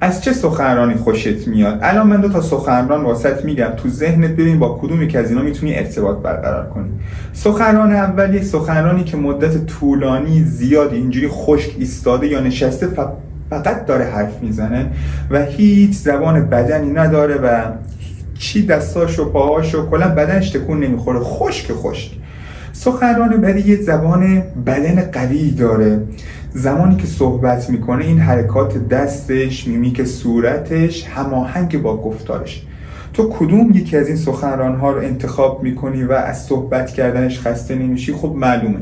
از چه سخنرانی خوشت میاد؟ الان من 2 تا سخنران واسط میگم، تو ذهنت ببین با کدوم یک از اینا میتونی ارتباط برقرار کنی. سخنران اول یک سخنرانی که مدت طولانی زیادی اینجوری خشک ایستاده یا نشسته فقط داره حرف میزنه و هیچ زبان بدنی نداره و چی دستاش و پاهاش و کلا بدنش تکون نمیخوره، خشک. سخنران بعدی یه زبان بدن قوی داره، زمانی که صحبت میکنه این حرکات دستش، میمیک صورتش هماهنگ با گفتارش. تو کدوم یکی از این سخنران ها رو انتخاب میکنی و از صحبت کردنش خسته نمیشی؟ خب معلومه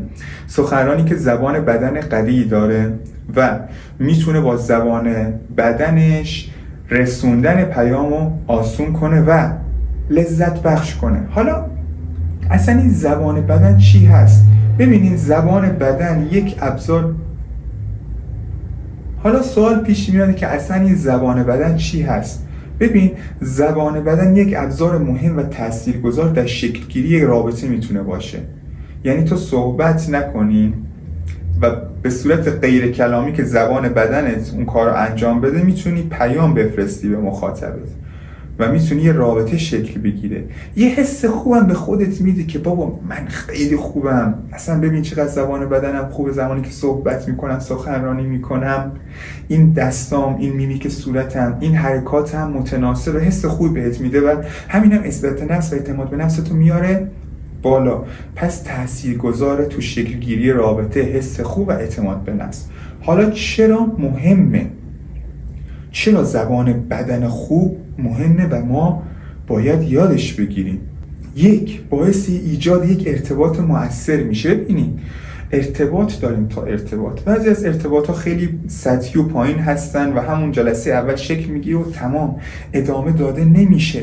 سخنرانی که زبان بدن قوی داره و میتونه با زبان بدنش رسوندن پیامو آسون کنه و لذت بخش کنه. حالا اصلا این زبان بدن چی هست؟ ببینین زبان بدن یک ابزار. حالا سوال پیش میاد که اصلا این زبان بدن چی هست؟ ببین زبان بدن یک ابزار مهم و تاثیرگذار در شکلگیری رابطه میتونه باشه. یعنی تو صحبت نکنی و به صورت غیر کلامی که زبان بدنت اون کار رو انجام بده میتونی پیام بفرستی به مخاطبت و میتونی یه رابطه شکل بگیره. یه حس خوبم به خودت میده که بابا من خیلی خوبم، اصلا ببین چقدر زبان بدنم خوبه، زمانی که صحبت میکنم، سخنرانی میکنم، این دستام، این میمیک صورتم، این حرکاتم متناسب، حس خوبی بهت میده و همینم اثبات نفس و اعتماد به نفس تو میاره بالا. پس تاثیرگذاره تو شکلگیری رابطه حس خوب و اعتماد به نفس. حالا چرا مهمه؟ چرا زبان بدن خوب مهمه و ما باید یادش بگیریم؟ یک، باعث ایجاد یک ارتباط مؤثر میشه. ببینید ارتباط داریم تا ارتباط. بعضی از ارتباط ها خیلی سطحی و پایین هستن و همون جلسه اول شکل میگیره و تمام، ادامه داده نمیشه.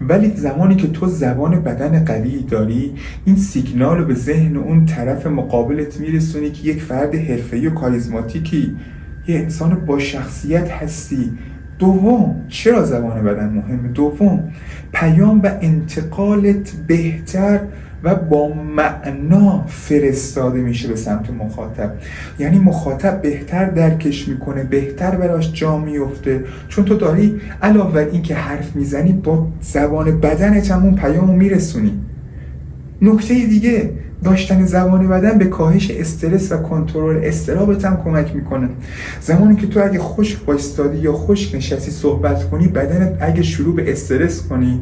ولی زمانی که تو زبان بدن قوی داری، این سیگنال رو به ذهن اون طرف مقابلت میرسونی که یک فرد حرفه‌ای و کاریزماتیکی، یه انسان با شخصیت هستی. دوم، چرا زبان بدن مهمه؟ دوم، پیام و انتقالت بهتر و با معنا فرستاده میشه به سمت مخاطب. یعنی مخاطب بهتر درکش میکنه، بهتر براش جا میفته، چون تو داری علاوه بر این که حرف میزنی با زبان بدنت هم اون پیامو میرسونی. نکته دیگه، داشتن زبان بدن به کاهش استرس و کنترل اضطرابت هم کمک میکنه. زمانی که تو اگه خشک وایستادی یا خشک نشستی صحبت کنی، بدنت اگه شروع به استرس کنی،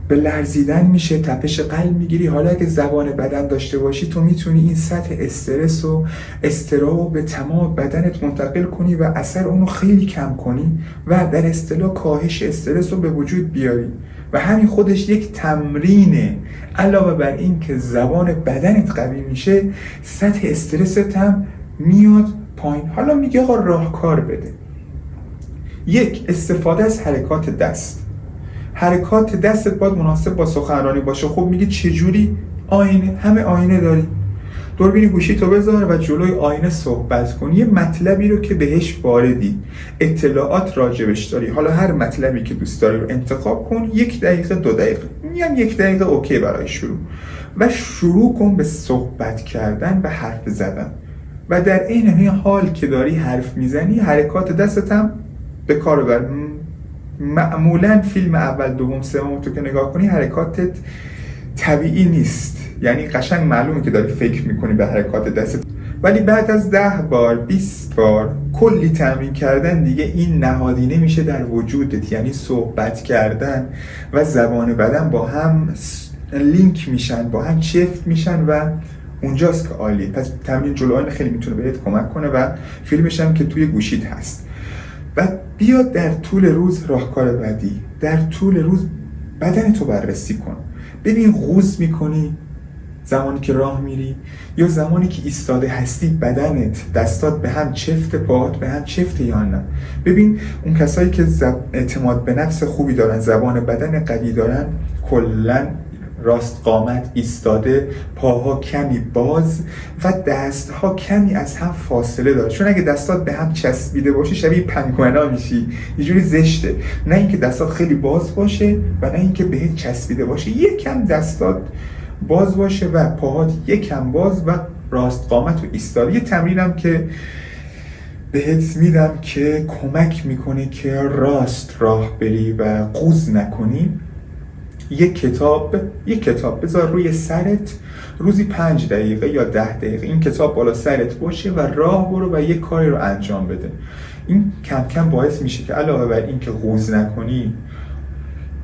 به لرزیدن میشه، تپش قلب میگیری. حالا اگه زبان بدن داشته باشی، تو میتونی این سطح استرس و اضطراب به تمام بدنت منتقل کنی و اثر اونو خیلی کم کنی و در اصطلاح کاهش استرس رو به وجود بیاری. و همین خودش یک تمرینه. علاوه بر این که زبان بدنت قوی میشه، سطح استرست هم میاد پایین. حالا میگه آقا راهکار بده. یک، استفاده از حرکات دست. حرکات دستت باید مناسب با سخنرانی باشه. خب میگه چجوری؟ آینه، همه آینه داری، دوربین گوشی تو بذار و جلوی آینه صحبت کن. یه مطلبی رو که بهش واردی، اطلاعات راجبش داری، حالا هر مطلبی که دوست داری رو انتخاب کن. 1 دقیقه 2 دقیقه، میگم 1 دقیقه اوکی برای شروع. و شروع کن به صحبت کردن و حرف زدن و در این حال که داری حرف میزنی حرکات دستت هم به کار ببر. معمولا فیلم اول، دوم، سوم تو که نگاه کنی حرکاتت طبیعی نیست، یعنی قشنگ معلومه که داری فکر میکنی به حرکات دستت. ولی بعد از 10 بار 20 بار کلی تمرین کردن دیگه این نهادینه میشه در وجودت. یعنی صحبت کردن و زبان بدن با هم لینک میشن، با هم چفت میشن و اونجاست که عالیه. پس تمرین جلوی آینه خیلی میتونه بهت کمک کنه و فیلمش هم که توی گوشیت هست. و بیاد در طول روز راهکار بعدی، در طول روز بدن تو بررسی کن. ببین غوز میکنی زمانی که راه میری یا زمانی که ایستاده هستی، بدنت، دستات به هم چفت، پاهات به هم چفت یا نه. ببین اون کسایی که اعتماد به نفس خوبی دارن، زبان بدن قوی دارن، کلن راست قامت ایستاده، پاها کمی باز و دستها کمی از هم فاصله داره. چون اگه دستات به هم چسبیده باشه شبیه پنگوئنا میشی، یه جوری زشته. نه اینکه دستات خیلی باز باشه و نه اینکه بهت چسبیده باشه. یکم دستات باز باشه و پاهات یکم باز و راست قامت و ایستاده. یه تمرینم که بهت میدم که کمک میکنه که راست راه بری و قوز نکنی. یک کتاب بذار روی سرت، روزی 5 دقیقه یا 10 دقیقه این کتاب بالا سرت باشه و راه برو و یک کاری رو انجام بده. این کم کم باعث میشه که علاوه بر این که قوز نکنی،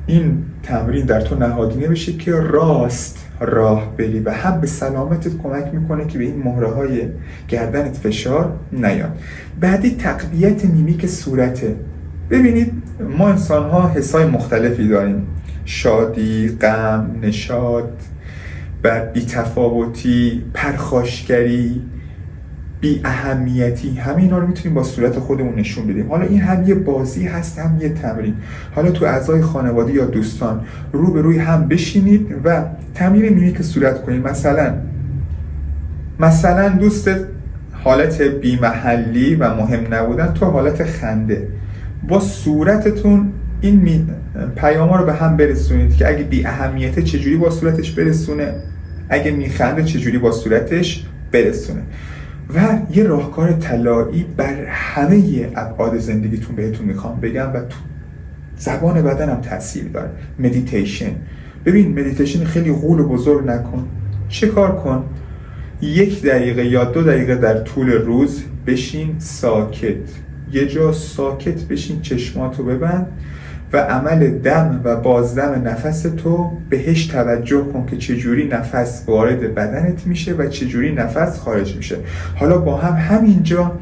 این تمرین در تو نهادینه بشه که راست راه بری و هم به سلامتت کمک میکنه که به این مهره های گردنت فشار نیاد. بعدی تقویت میمیک صورته. ببینید ما انسان ها حسای مختلفی داریم: شادی، غم، نشاط، بعد بی‌تفاوتی، پرخاشگری، بی اهمیتی. همه اینا رو میتونیم با صورت خودمون نشون بدیم. حالا این هم یه بازی هست، هم یه تمرین. حالا تو اعضای خانواده یا دوستان رو به روی هم بشینید و تمرین میمیک صورت کنید. مثلا دوستت حالت بی‌محلی و مهم نبودن، تو حالت خنده. با صورتتون این پیاما رو به هم برسونید که اگه بی اهمیته چجوری با صورتش برسونه، اگه میخنده چجوری با صورتش برسونه. و یه راهکار طلایی بر همه ابعاد زندگیتون بهتون میخوام بگم و تو زبان بدنم تاثیر داره: مدیتیشن. ببین مدیتیشن خیلی غول و بزرگ نکن. چه کار کن؟ 1 دقیقه یا 2 دقیقه در طول روز بشین ساکت، یه جا ساکت بشین، چشماتو ببند و عمل دم و بازدم نفس تو بهش توجه کن که چجوری نفس وارد بدنت میشه و چجوری نفس خارج میشه. حالا با هم همینجا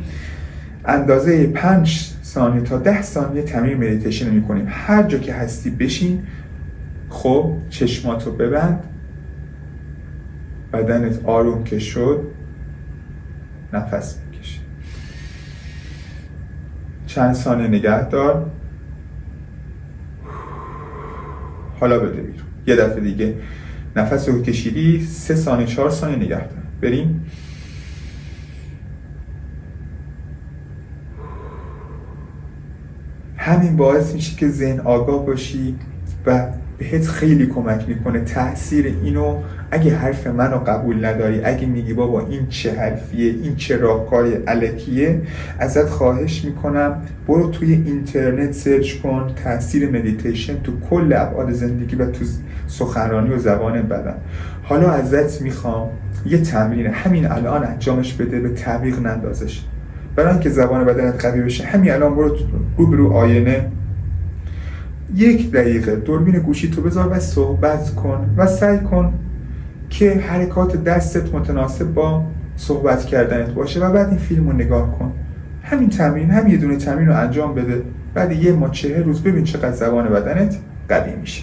اندازه 5 ثانیه تا 10 ثانیه تمرین مدیتیشن میکنیم. هر جا که هستی بشین، خب چشماتو ببند، بدنت آروم که شد نفس بکش، چند ثانیه نگه دار، حالا بده بیرون. یه دفعه دیگه نفس رو کشیدی، 3 ثانیه 4 ثانیه نگه دار. بریم. همین باعث میشه که ذهن آگاه باشی و بهت خیلی کمک میکنه. تأثیر اینو اگه حرف منو قبول نداری، اگه میگی بابا این چه حرفیه، این چه راهکاری الکیه، ازت خواهش میکنم برو توی اینترنت سرچ کن تأثیر مدیتیشن تو کل ابعاد زندگی و تو سخنرانی و زبان بدن. حالا ازت میخوام یه تمرین همین الان انجامش بده، به تعویق نندازش. برای اینکه زبان بدنت قوی بشه همین الان برو رو آینه 1 دقیقه دوربین گوشی تو بذار و صحبت کن و سعی کن که حرکات دستت متناسب با صحبت کردنت باشه و بعد این فیلم رو نگاه کن. همین یه دونه تمرین رو انجام بده. بعد 1 ماه 40 روز ببین چقدر زبان بدنت قوی میشه.